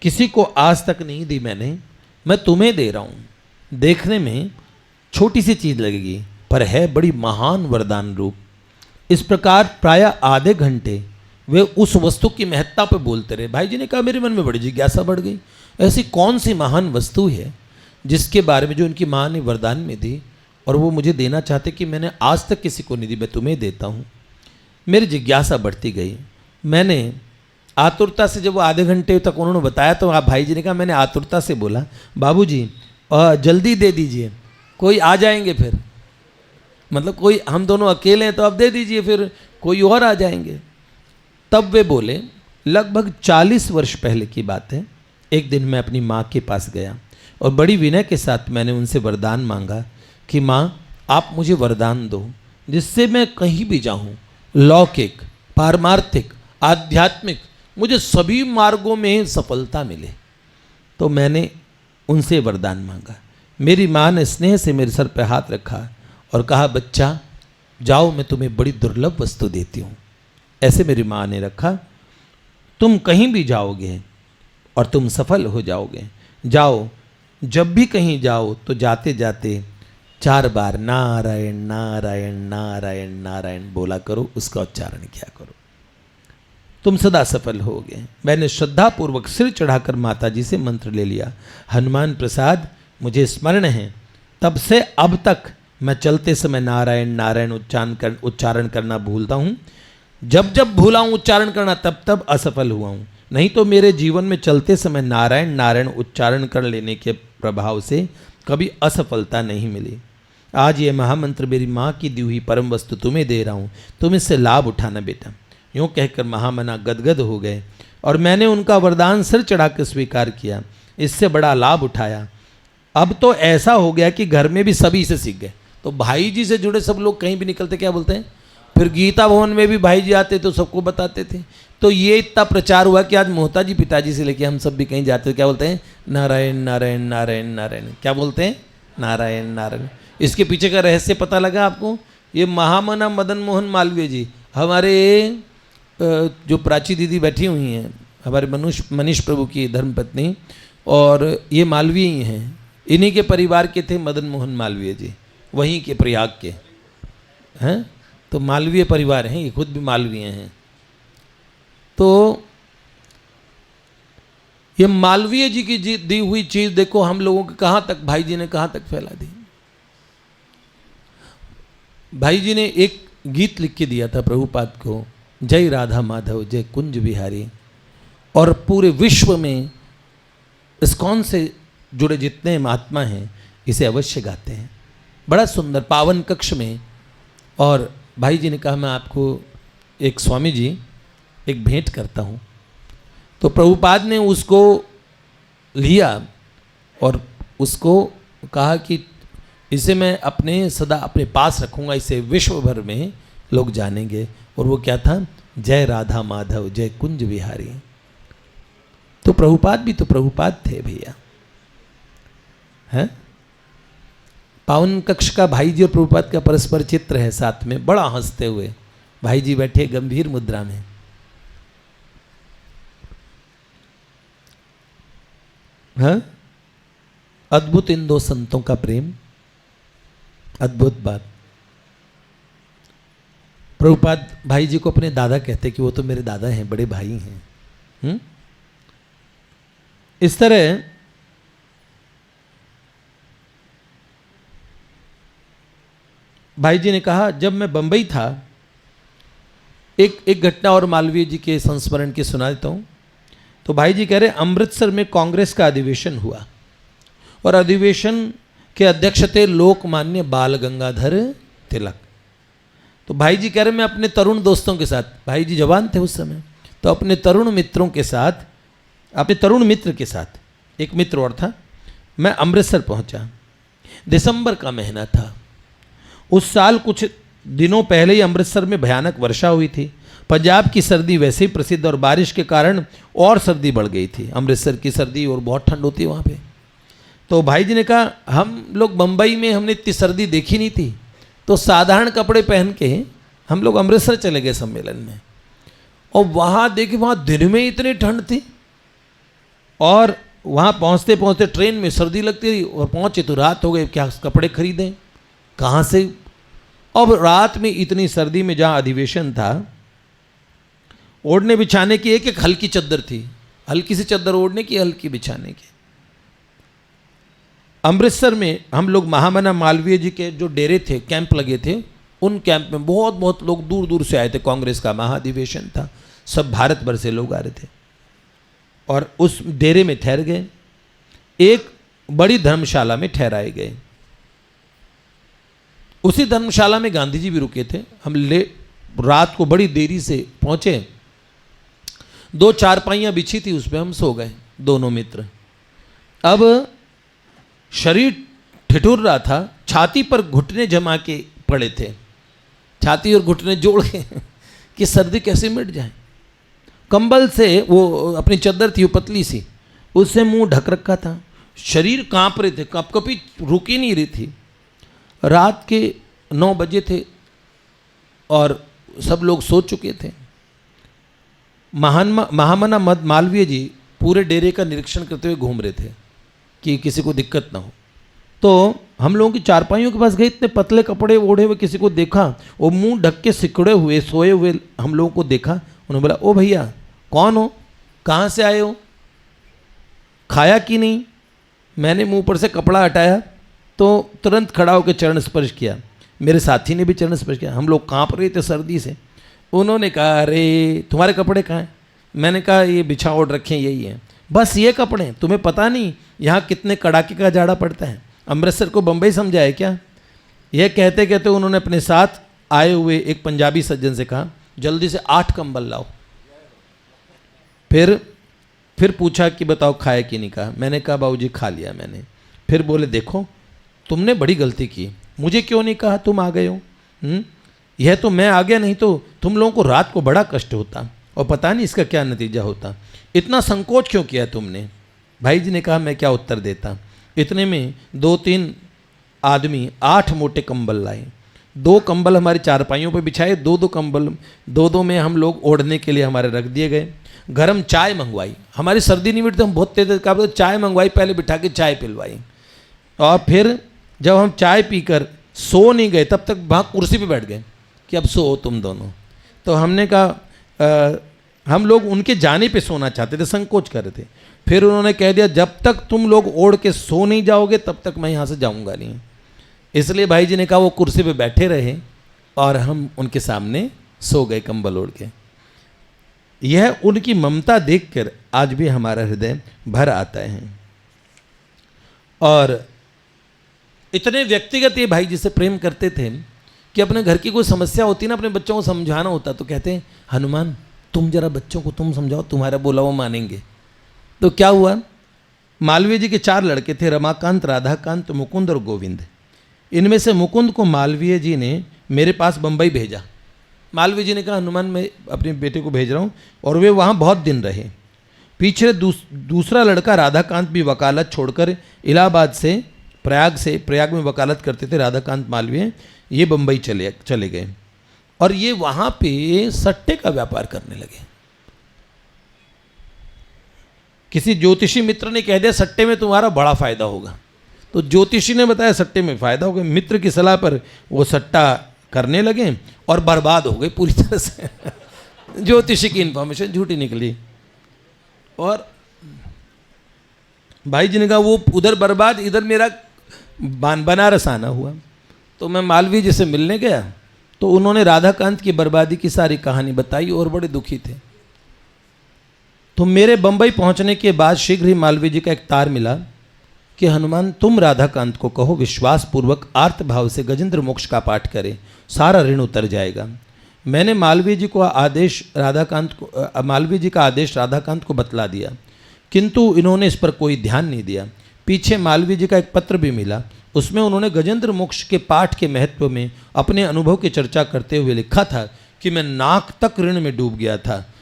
किसी को आज तक नहीं दी मैंने, मैं तुम्हें दे रहा हूँ। देखने में छोटी सी चीज़ लगेगी, पर है बड़ी महान वरदान रूप। इस प्रकार प्रायः आधे घंटे वे उस वस्तु की महत्ता पर बोलते रहे। भाई जी ने कहा मेरे मन में बड़ी जिज्ञासा बढ़ गई, ऐसी कौन सी महान वस्तु है जिसके बारे में, जो उनकी माँ ने वरदान में दी और वो मुझे देना चाहते कि मैंने आज तक किसी को नहीं दी, मैं तुम्हें देता हूँ। मेरी जिज्ञासा बढ़ती गई। मैंने आतुरता से, जब वो आधे घंटे तक उन्होंने बताया, तो आप भाई जी ने कहा, मैंने आतुरता से बोला, बाबूजी जल्दी दे दीजिए, कोई आ जाएंगे फिर, मतलब कोई, हम दोनों अकेले हैं तो अब दे दीजिए, फिर कोई और आ जाएंगे। तब वे बोले, लगभग 40 वर्ष पहले की बात है, एक दिन मैं अपनी माँ के पास गया और बड़ी विनय के साथ मैंने उनसे वरदान मांगा कि माँ आप मुझे वरदान दो जिससे मैं कहीं भी जाऊँ, लौकिक, पारमार्थिक, आध्यात्मिक, मुझे सभी मार्गों में सफलता मिले। तो मैंने उनसे वरदान मांगा। मेरी माँ ने स्नेह से मेरे सर पर हाथ रखा और कहा, बच्चा जाओ, मैं तुम्हें बड़ी दुर्लभ वस्तु देती हूँ। ऐसे मेरी माँ ने रखा, तुम कहीं भी जाओगे और तुम सफल हो जाओगे। जाओ, जब भी कहीं जाओ तो जाते जाते 4 बार नारायण नारायण नारायण नारायण बोला करो, उसका उच्चारण किया करो, तुम सदा सफल होगे। मैंने श्रद्धापूर्वक सिर चढ़ाकर माता जी से मंत्र ले लिया। हनुमान प्रसाद, मुझे स्मरण है, तब से अब तक मैं चलते समय नारायण नारायण उच्चारण करना भूलता हूँ। जब जब भूला हूँ उच्चारण करना, तब तब असफल हुआ हूँ। नहीं तो मेरे जीवन में चलते समय नारायण नारायण उच्चारण कर लेने के प्रभाव से कभी असफलता नहीं मिली। आज ये महामंत्र मेरी माँ की दी हुई परम वस्तु तुम्हें दे रहा हूँ, तुम इससे लाभ उठाना बेटा। यूँ कहकर महामना गदगद हो गए और मैंने उनका वरदान सिर चढ़ाकर स्वीकार किया, इससे बड़ा लाभ उठाया। अब तो ऐसा हो गया कि घर में भी सभी से सीख गए। तो भाई जी से जुड़े सब लोग कहीं भी निकलते क्या बोलते हैं, फिर गीता भवन में भी भाई जी आते तो सबको बताते थे। तो ये इतना प्रचार हुआ कि आज मोहता जी पिताजी से लेके हम सब भी कहीं जाते क्या बोलते हैं, नारायण नारायण नारायण नारायण। क्या बोलते हैं, नारायण नारायण। इसके पीछे का रहस्य पता लगा आपको? ये महामना मदन मोहन मालवीय जी, हमारे जो प्राची दीदी बैठी हुई हैं, हमारे मनीष प्रभु की धर्मपत्नी, और ये मालवीय ही हैं। इन्हीं के परिवार के थे मदन मोहन मालवीय जी, वहीं के प्रयाग के हैं। तो मालवीय परिवार हैं, ये खुद भी मालवीय हैं। तो ये मालवीय जी की दी हुई चीज देखो हम लोगों के कहाँ तक, भाई जी ने कहाँ तक फैला दी। भाई जी ने एक गीत लिख के दिया था प्रभुपाद को, जय राधा माधव जय कुंज बिहारी, और पूरे विश्व में इस्कॉन से जुड़े जितने महात्मा हैं इसे अवश्य गाते हैं। बड़ा सुंदर पावन कक्ष में। और भाई जी ने कहा, मैं आपको एक स्वामी जी एक भेंट करता हूँ। तो प्रभुपाद ने उसको लिया और उसको कहा कि इसे मैं सदा अपने पास रखूँगा, इसे विश्व भर में लोग जानेंगे। और वो क्या था, जय राधा माधव जय कुंज बिहारी। तो प्रभुपाद भी तो प्रभुपाद थे भैया, हैं। पावन कक्ष का भाई जी और प्रभुपाद का परस्पर चित्र है साथ में, बड़ा हंसते हुए भाई जी बैठे गंभीर मुद्रा में। हाँ, अद्भुत इन दो संतों का प्रेम, अद्भुत बात। प्रभुपाद भाई जी को अपने दादा कहते कि वो तो मेरे दादा हैं, बड़े भाई हैं। इस तरह भाई जी ने कहा, जब मैं बंबई था, एक घटना और मालवीय जी के संस्मरण की सुना देता हूँ। तो भाई जी कह रहे, अमृतसर में कांग्रेस का अधिवेशन हुआ और अधिवेशन के अध्यक्ष थे लोकमान्य बाल गंगाधर तिलक। तो भाई जी कह रहे, मैं अपने तरुण दोस्तों के साथ, भाई जी जवान थे उस समय, तो अपने तरुण मित्रों के साथ, अपने तरुण मित्र के साथ, एक मित्र और था, मैं अमृतसर पहुंचा। दिसंबर का महीना था। उस साल कुछ दिनों पहले ही अमृतसर में भयानक वर्षा हुई थी। पंजाब की सर्दी वैसे ही प्रसिद्ध और बारिश के कारण और सर्दी बढ़ गई थी। अमृतसर की सर्दी और बहुत ठंड होती है वहाँ पे। तो भाई जी ने कहा, हम लोग बम्बई में हमने इतनी सर्दी देखी नहीं थी, तो साधारण कपड़े पहन के हम लोग अमृतसर चले गए सम्मेलन में। और वहाँ देखे, वहाँ दिन में इतनी ठंड थी और वहाँ पहुँचते पहुँचते ट्रेन में सर्दी लगती रही और पहुँचे तो रात हो गई। क्या कपड़े खरीदें, कहाँ से? अब रात में इतनी सर्दी में जहाँ अधिवेशन था, ओढ़ने बिछाने की एक हल्की चद्दर थी, हल्की सी चद्दर ओढ़ने की, हल्की बिछाने की। अमृतसर में हम लोग महामना मालवीय जी के जो डेरे थे, कैंप लगे थे, उन कैंप में बहुत बहुत लोग दूर दूर से आए थे। कांग्रेस का महाधिवेशन था, सब भारत भर से लोग आ रहे थे और उस डेरे में ठहर गए। एक बड़ी धर्मशाला में ठहराए गए। उसी धर्मशाला में गांधी जी भी रुके थे। हम रात को बड़ी देरी से पहुंचे, 2 चारपाइयाँ बिछी थी, उस पर हम सो गए दोनों मित्र। अब शरीर ठिठुर रहा था, छाती पर घुटने जमा के पड़े थे, छाती और घुटने जोड़ के कि सर्दी कैसे मिट जाए। कंबल से, वो अपनी चादर थी वो पतली सी, उससे मुंह ढक रखा था, शरीर कांप रहे थे, कपकपी रुक ही नहीं रही थी। रात के 9 बजे थे और सब लोग सो चुके थे। महामना मालवीय जी पूरे डेरे का निरीक्षण करते हुए घूम रहे थे कि किसी को दिक्कत ना हो। तो हम लोगों की चारपाइयों के पास गए, इतने पतले कपड़े ओढ़े हुए किसी को देखा, वो मुंह ढक के सिकुड़े हुए सोए हुए हम लोगों को देखा। उन्होंने बोला, ओ भैया कौन हो, कहाँ से आए हो, खाया कि नहीं। मैंने मुंह पर से कपड़ा हटाया तो तुरंत खड़ा होकर चरण स्पर्श किया। मेरे साथी ने भी चरण स्पर्श किया। हम लोग कांप रहे थे सर्दी से। उन्होंने कहा, अरे तुम्हारे कपड़े कहाँ हैं। मैंने कहा, ये बिछा ओढ़ रखे हैं, यही हैं। बस ये कपड़े, तुम्हें पता नहीं यहाँ कितने कड़ाके का जाड़ा पड़ता है, अमृतसर को बम्बई समझा है क्या। यह कहते कहते उन्होंने अपने साथ आए हुए एक पंजाबी सज्जन से कहा, जल्दी से 8 कंबल लाओ। फिर पूछा कि बताओ खाया कि नहीं। कहा, मैंने कहा बाबूजी खा लिया मैंने। फिर बोले, देखो तुमने बड़ी गलती की, मुझे क्यों नहीं कहा, तुम आ गए हो। यह तो मैं आ गया, नहीं तो तुम लोगों को रात को बड़ा कष्ट होता और पता नहीं इसका क्या नतीजा होता। इतना संकोच क्यों किया तुमने। भाई जी ने कहा, मैं क्या उत्तर देता। इतने में 2-3 आदमी 8 मोटे कंबल लाए। 2 कंबल हमारी चारपाइयों पर बिछाए, 2-2 कंबल 2-2 में हम लोग ओढ़ने के लिए हमारे रख दिए गए। गरम चाय मंगवाई, हमारी सर्दी नहीं मिटती, हम बहुत तेज का चाय मंगवाई, पहले बिठा के चाय पिलवाई। और फिर जब हम चाय पीकर सो नहीं गए तब तक वहाँ कुर्सी पे बैठ गए कि अब सो तुम दोनों। तो हमने कहा, हम लोग उनके जाने पे सोना चाहते थे, संकोच कर रहे थे। फिर उन्होंने कह दिया, जब तक तुम लोग ओढ़ के सो नहीं जाओगे तब तक मैं यहाँ से जाऊँगा नहीं। इसलिए भाई जी ने कहा वो कुर्सी पे बैठे रहे और हम उनके सामने सो गए कंबल ओढ़ के। यह उनकी ममता देखकर आज भी हमारा हृदय भर आता है। और इतने व्यक्तिगत ये भाई जी से प्रेम करते थे कि अपने घर की कोई समस्या होती ना, अपने बच्चों को समझाना होता तो कहते हैं, हनुमान तुम जरा बच्चों को तुम समझाओ, तुम्हारा बोला वो मानेंगे। तो क्या हुआ, मालवीय जी के 4 लड़के थे, रमाकांत, राधाकांत, मुकुंद और गोविंद। इनमें से मुकुंद को मालवीय जी ने मेरे पास बम्बई भेजा। मालवीय जी ने कहा, हनुमान मैं अपने बेटे को भेज रहा हूँ, और वे वहाँ बहुत दिन रहे। पीछे दूसरा लड़का राधाकांत भी वकालत छोड़कर इलाहाबाद से प्रयाग में वकालत करते थे। राधाकांत मालवीय ये बम्बई चले गए और ये वहाँ पे सट्टे का व्यापार करने लगे। किसी ज्योतिषी मित्र ने कह दिया सट्टे में तुम्हारा बड़ा फायदा होगा, तो ज्योतिषी ने बताया सट्टे में फायदा होगा। मित्र की सलाह पर वो सट्टा करने लगे और बर्बाद हो गए पूरी तरह से। ज्योतिषी की इन्फॉर्मेशन झूठी निकली और भाई जी ने कहा वो उधर बर्बाद, इधर मेरा बनारस आना हुआ। तो मैं मालवीय जी से मिलने गया तो उन्होंने राधाकांत की बर्बादी की सारी कहानी बताई और बड़े दुखी थे। तो मेरे बंबई पहुंचने के बाद शीघ्र ही मालवीय जी का एक तार मिला कि हनुमान तुम राधाकांत को कहो विश्वास पूर्वक आर्त भाव से गजेंद्र मोक्ष का पाठ करे, सारा ऋण उतर जाएगा। मैंने मालवीय जी का आदेश राधाकांत को बतला दिया, किंतु इन्होंने इस पर कोई ध्यान नहीं दिया। पीछे मालवीय जी का एक पत्र भी मिला, उसमें उन्होंने गजेंद्र मोक्ष के पाठ के महत्व में अपने अनुभव की चर्चा करते हुए लिखा था कि मैं नाक तक ऋण में डूब गया था।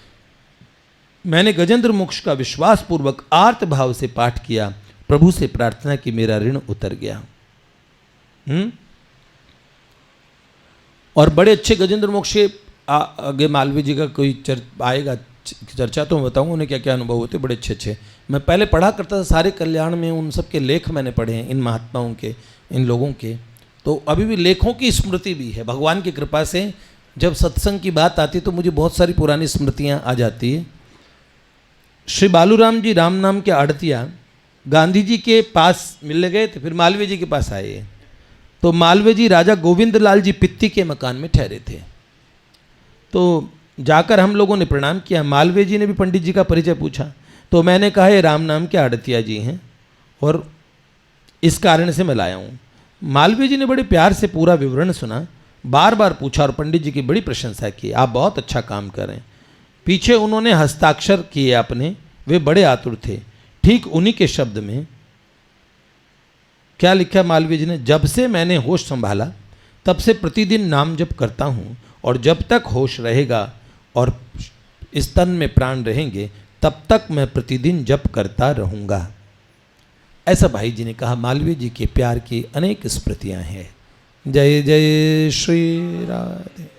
मैंने गजेंद्र मोक्ष का विश्वास पूर्वक आर्त भाव से पाठ किया, प्रभु से प्रार्थना की मेरा ऋण उतर गया। और बड़े अच्छे गजेंद्र मोक्ष के आगे मालवीय जी का कोई आएगा चर्चा तो मैं बताऊंगा उन्हें क्या क्या अनुभव होते, बड़े अच्छे। मैं पहले पढ़ा करता था सारे कल्याण में, उन सब के लेख मैंने पढ़े हैं, इन महात्माओं के, इन लोगों के। तो अभी भी लेखों की स्मृति भी है। भगवान की कृपा से जब सत्संग की बात आती तो मुझे बहुत सारी पुरानी स्मृतियाँ आ जाती है। श्री बालूराम जी राम नाम के आड़तिया गांधी जी के पास मिलने गए थे, फिर मालवीय जी के पास आए। तो मालवीय जी राजा गोविंद लाल जी पित्ती के मकान में ठहरे थे। तो जाकर हम लोगों ने प्रणाम किया। मालवीय जी ने भी पंडित जी का परिचय पूछा। तो मैंने कहा ये राम नाम के आड़तिया जी हैं और इस कारण से मैं लाया हूँ। मालवीय जी ने बड़े प्यार से पूरा विवरण सुना, बार बार पूछा और पंडित जी की बड़ी प्रशंसा की, आप बहुत अच्छा काम कर रहे हैं। पीछे उन्होंने हस्ताक्षर किए अपने, वे बड़े आतुर थे। ठीक उन्हीं के शब्द में क्या लिखा मालवीय जी ने, जब से मैंने होश संभाला तब से प्रतिदिन नाम जप करता हूँ, और जब तक होश रहेगा और इस तन में प्राण रहेंगे तब तक मैं प्रतिदिन जप करता रहूँगा। ऐसा भाई जी ने कहा। मालवीय जी के प्यार की अनेक स्मृतियाँ हैं। जय जय श्री राधे।